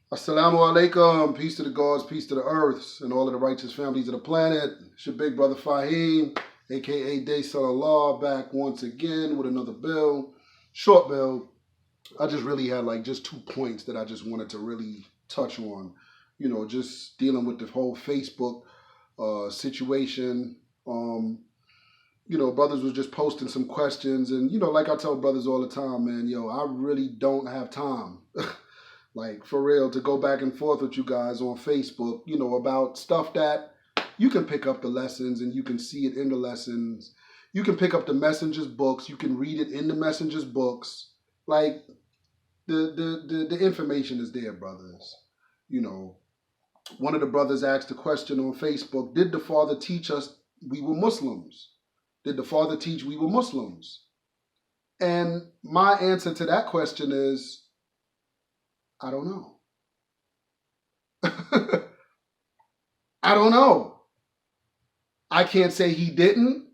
Assalamu alaikum. Peace to the gods, peace to the earths, and all of the righteous families of the planet. It's your big brother Fahim, aka Day Allah, back once again with another bill. Short bill. I just really had just 2 points that I just wanted to really touch on. Just dealing with the whole Facebook situation. Brothers was just posting some questions, and like I tell brothers all the time, man, I really don't have time. For real, to go back and forth with you guys on Facebook, about stuff that you can pick up the lessons and you can see it in the lessons. You can pick up the messenger's books. You can read it in the messenger's books. The information is there, brothers. One of the brothers asked a question on Facebook, did the Father teach us we were Muslims? Did the Father teach we were Muslims? And my answer to that question is, I don't know. I don't know. I can't say he didn't.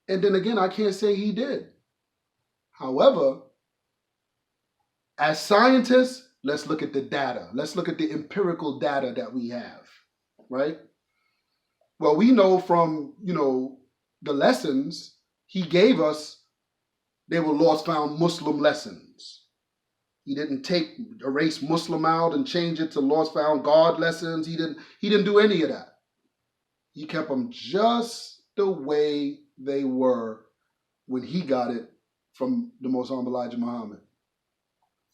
And then again, I can't say he did. However, as scientists, let's look at the data. Let's look at the empirical data that we have, right? Well, we know from, the lessons he gave us, they were lost found Muslim lessons. He didn't erase Muslim out and change it to lost found God lessons. He didn't do any of that. He kept them just the way they were when he got it from the Most Honorable Elijah Muhammad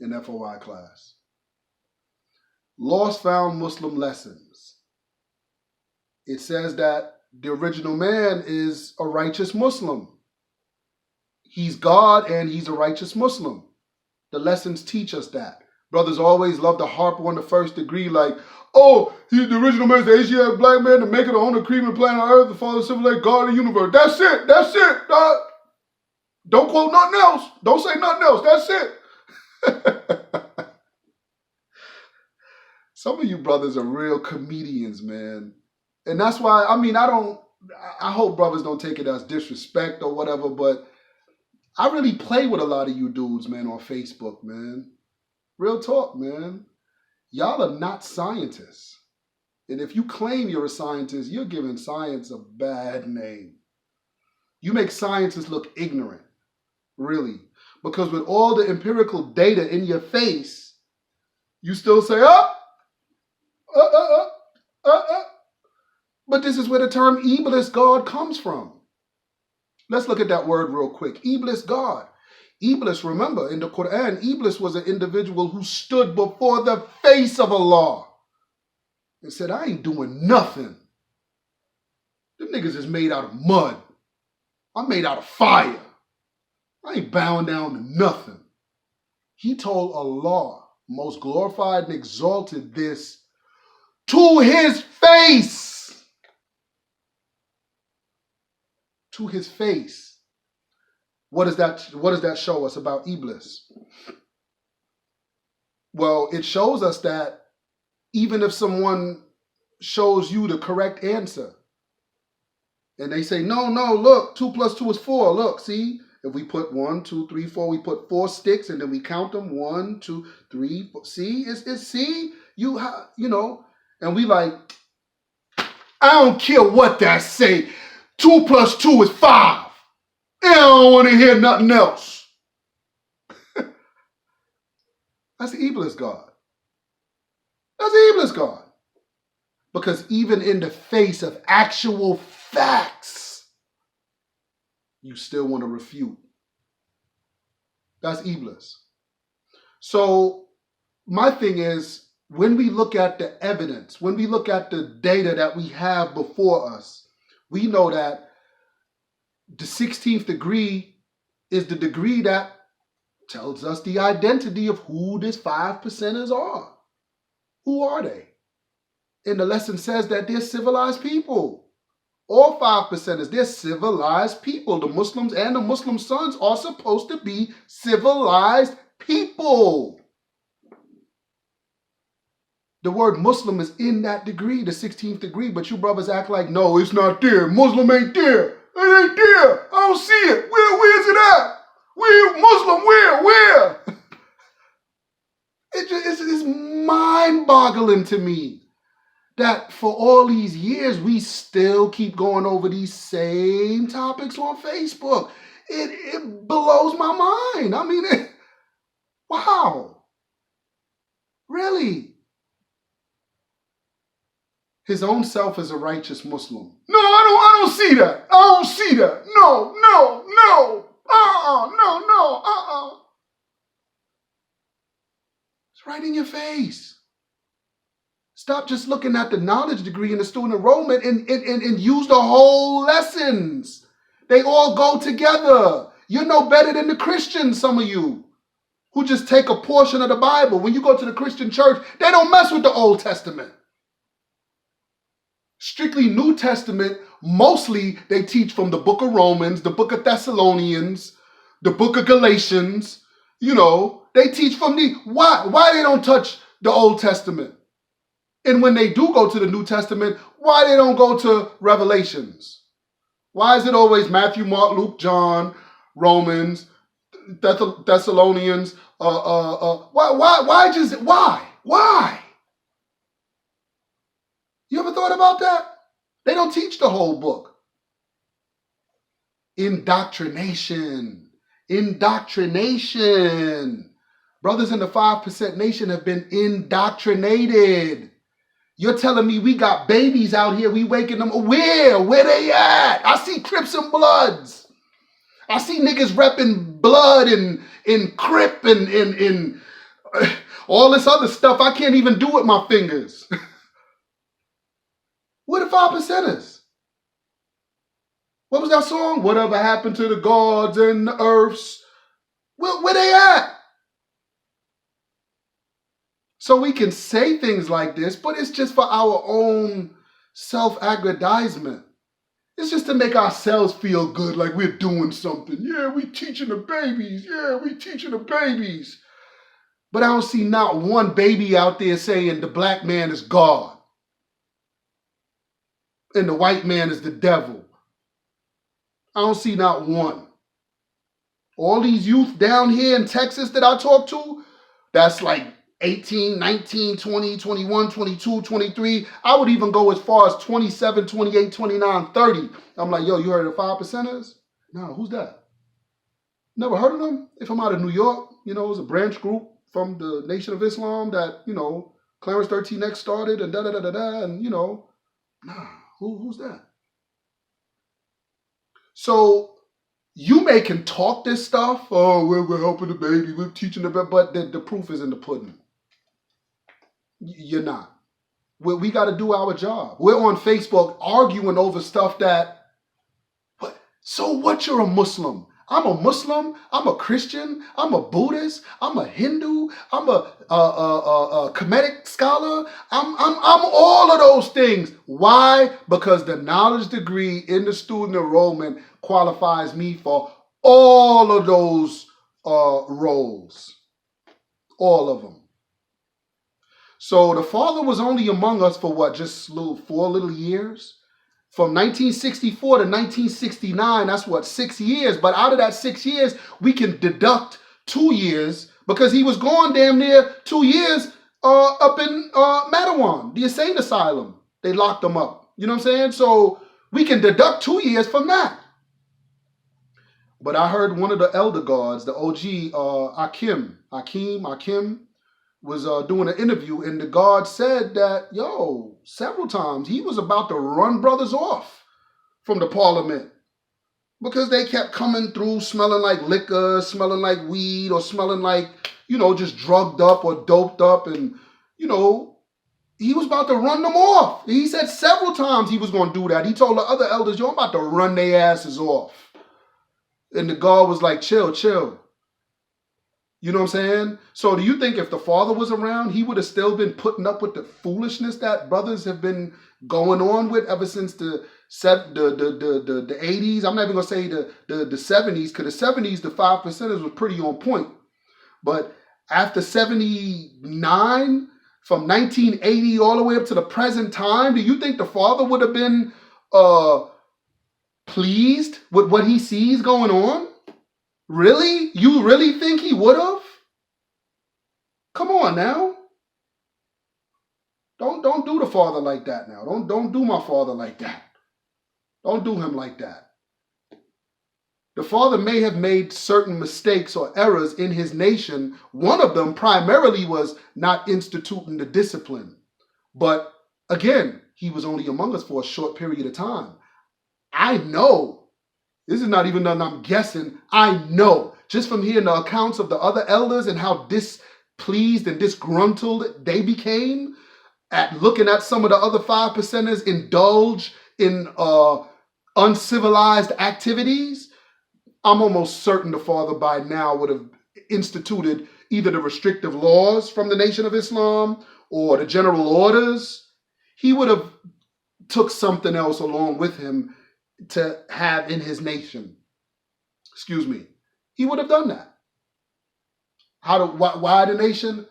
in FOI class. Lost found Muslim lessons. It says that the original man is a righteous Muslim. He's God and he's a righteous Muslim. The lessons teach us that. Brothers always love to harp on the first degree the original man is the Asiatic black man, the maker, the owner, cream and planet on earth, the father, civil, God of the universe. That's it. That's it. Don't quote nothing else. Don't say nothing else. That's it. Some of you brothers are real comedians, man. And that's why, I hope brothers don't take it as disrespect or whatever, but I really play with a lot of you dudes, man, on Facebook, man. Real talk, man. Y'all are not scientists. And if you claim you're a scientist, you're giving science a bad name. You make scientists look ignorant, really. Because with all the empirical data in your face, you still say, But this is where the term Iblis, God, comes from. Let's look at that word real quick. Iblis, God. Iblis, remember, in the Quran, Iblis was an individual who stood before the face of Allah and said, I ain't doing nothing. Them niggas is made out of mud. I'm made out of fire. I ain't bowing down to nothing. He told Allah, most glorified and exalted, this to his face. To his face. What does that show us about Iblis? Well, it shows us that even if someone shows you the correct answer, and they say, no, look, 2 + 2 is 4. Look, see, if we put 1, 2, 3, 4, we put 4 sticks, and then we count them 1, 2, 3, 4. See, see, and we I don't care what that say. 2 + 2 is 5. I don't want to hear nothing else. That's the Iblis God. That's the Iblis God. Because even in the face of actual facts, you still want to refute. That's Iblis. So my thing is, when we look at the evidence, when we look at the data that we have before us, we know that the 16th degree is the degree that tells us the identity of who these 5%ers are. Who are they? And the lesson says that they're civilized people. All 5%ers, they're civilized people. The Muslims and the Muslim sons are supposed to be civilized people. The word Muslim is in that degree, the 16th degree, but you brothers act like, no, it's not there. Muslim ain't there. It ain't there. I don't see it. Where is it at? Where? Muslim, where? It's mind-boggling to me that for all these years, we still keep going over these same topics on Facebook. It blows my mind. I mean, wow. Really? His own self is a righteous Muslim. No, I don't see that. I don't see that. No. No. It's right in your face. Stop just looking at the knowledge degree and the student enrollment and use the whole lessons. They all go together. You're no better than the Christians, some of you, who just take a portion of the Bible. When you go to the Christian church, they don't mess with the Old Testament. Strictly New Testament, mostly they teach from the book of Romans, the book of Thessalonians, the book of Galatians. They teach from why they don't touch the Old Testament. And when they do go to the New Testament, why they don't go to Revelations? Why is it always Matthew, Mark, Luke, John, Romans, Thessalonians? Why? You ever thought about that? They don't teach the whole book. Indoctrination. Brothers in the 5% nation have been indoctrinated. You're telling me we got babies out here, we waking them, where they at? I see Crips and Bloods. I see niggas repping blood and Crip and all this other stuff I can't even do with my fingers. Where the 5%ers? What was that song? Whatever happened to the gods and the earths? Where they at? So we can say things like this, but it's just for our own self-aggrandizement. It's just to make ourselves feel good, like we're doing something. Yeah, we teaching the babies. But I don't see not one baby out there saying the black man is God and the white man is the devil. I don't see not one. All these youth down here in Texas that I talk to, that's like 18, 19, 20, 21, 22, 23. I would even go as far as 27, 28, 29, 30. I'm like, yo, you heard of the 5%ers? No, who's that? Never heard of them? They're from out of New York. It was a branch group from the Nation of Islam that, Clarence 13X started and da-da-da-da-da. And, nah, who's that? So you can talk this stuff. Oh, we're helping the baby. We're teaching the baby. But the proof is in the pudding. You're not. We got to do our job. We're on Facebook arguing over stuff that, so what, you're a Muslim? I'm a Muslim. I'm a Christian. I'm a Buddhist. I'm a Hindu. I'm a Kemetic scholar. I'm all of those things. Why? Because the knowledge degree in the student enrollment qualifies me for all of those roles. All of them. So the Father was only among us for what? Just 4 little years? From 1964 to 1969, that's what, 6 years. But out of that 6 years, we can deduct 2 years because he was gone damn near 2 years up in Mattawan, the insane asylum. They locked him up. You know what I'm saying? So we can deduct 2 years from that. But I heard one of the elder gods, the OG, Hakim, was doing an interview, and the guard said that, several times he was about to run brothers off from the parliament because they kept coming through smelling like liquor, smelling like weed, or smelling like, just drugged up or doped up. And, he was about to run them off. He said several times he was going to do that. He told the other elders, I'm about to run their asses off. And the guard was like, chill. You know what I'm saying? So do you think if the Father was around, he would have still been putting up with the foolishness that brothers have been going on with ever since the 80s? I'm not even going to say the 70s, because the 70s, the 5%ers was pretty on point. But after 79, from 1980 all the way up to the present time, do you think the Father would have been pleased with what he sees going on? Really? You really think he would have? Come on now. Don't do the father like that now. Don't do my father like that. Don't do him like that. The father may have made certain mistakes or errors in his nation. One of them primarily was not instituting the discipline. But again, he was only among us for a short period of time. I know, this is not even nothing I'm guessing, I know, just from hearing the accounts of the other elders and how displeased and disgruntled they became at looking at some of the other 5%ers indulge in uncivilized activities. I'm almost certain the father by now would have instituted either the restrictive laws from the Nation of Islam or the general orders. He would have took something else along with him to have in his nation. Excuse me. He would have done that. Why the nation?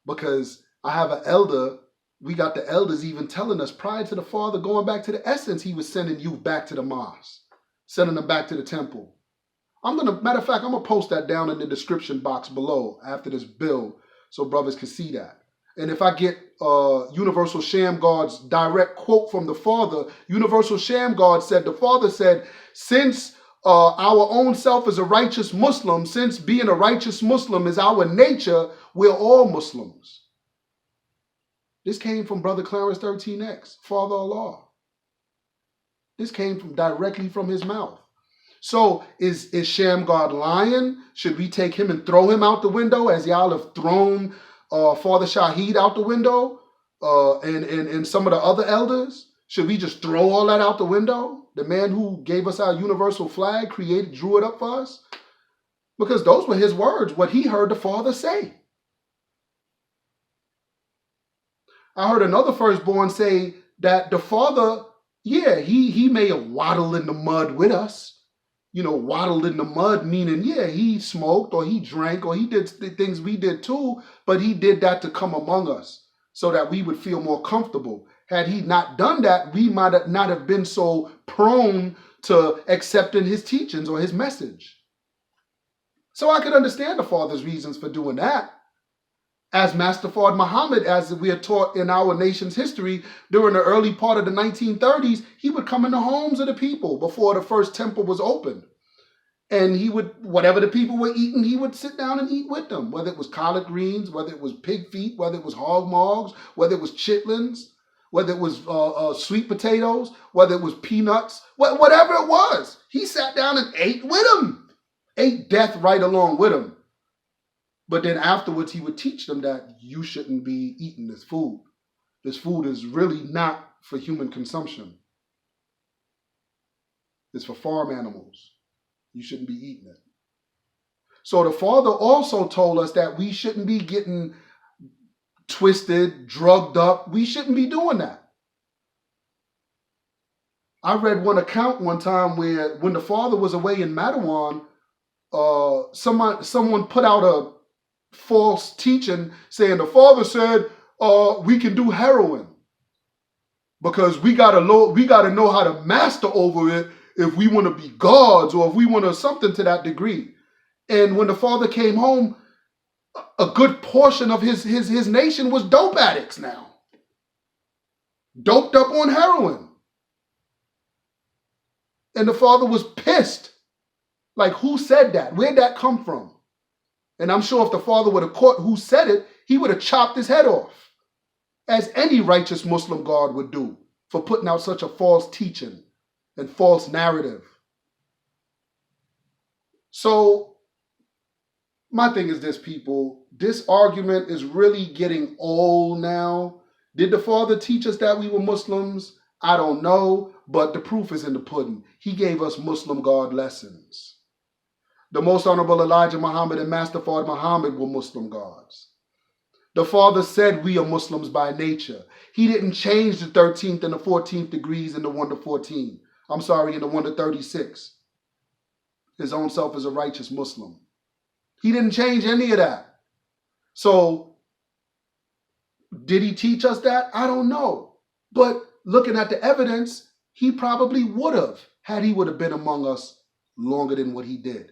Because I have an elder. We got the elders even telling us prior to the father going back to the essence, he was sending youth back to the mosque, sending them back to the temple. Matter of fact, I'm going to post that down in the description box below after this bill so brothers can see that. And if I get Universal Shamgard's direct quote from the father, Universal Shamgard said, the father said, since our own self is a righteous Muslim, since being a righteous Muslim is our nature, we're all Muslims. This came from Brother Clarence 13X, Father Allah. This came directly from his mouth. So is Shamgard lying? Should we take him and throw him out the window as y'all have thrown Father Shaheed out the window and some of the other elders? Should we just throw all that out the window? The man who gave us our universal flag, drew it up for us? Because those were his words, what he heard the father say. I heard another firstborn say that the father, yeah, he may have waddled in the mud with us. You know, waddled in the mud, meaning, yeah, he smoked or he drank or he did the things we did too, but he did that to come among us so that we would feel more comfortable. Had he not done that, we might not have been so prone to accepting his teachings or his message. So I could understand the father's reasons for doing that. As Master Fard Muhammad, as we are taught in our nation's history, during the early part of the 1930s, he would come in the homes of the people before the first temple was opened. And he would, whatever the people were eating, he would sit down and eat with them, whether it was collard greens, whether it was pig feet, whether it was hog mogs, whether it was chitlins, whether it was sweet potatoes, whether it was peanuts, whatever it was. He sat down and ate with them, ate death right along with them. But then afterwards, he would teach them that you shouldn't be eating this food. This food is really not for human consumption. It's for farm animals. You shouldn't be eating it. So the father also told us that we shouldn't be getting twisted, drugged up. We shouldn't be doing that. I read one account one time where when the father was away in Mattawan, someone put out a false teaching saying the father said we can do heroin because we gotta know how to master over it if we want to be gods or if we want to something to that degree. And when the father came home, a good portion of his nation was dope addicts now, doped up on heroin. And the father was pissed. Like, who said that? Where'd that come from? And I'm sure if the father would have caught who said it, he would have chopped his head off, as any righteous Muslim guard would do for putting out such a false teaching and false narrative. So my thing is this, people. This argument is really getting old now. Did the father teach us that we were Muslims? I don't know, but the proof is in the pudding. He gave us Muslim guard lessons. The Most Honorable Elijah Muhammad and Master Fard Muhammad were Muslim guards. The father said we are Muslims by nature. He didn't change the 13th and the 14th degrees in the 1 to 14. I'm sorry, in the 1 to 36. His own self is a righteous Muslim. He didn't change any of that. So, did he teach us that? I don't know. But looking at the evidence, he probably would have, had he would have been among us longer than what he did.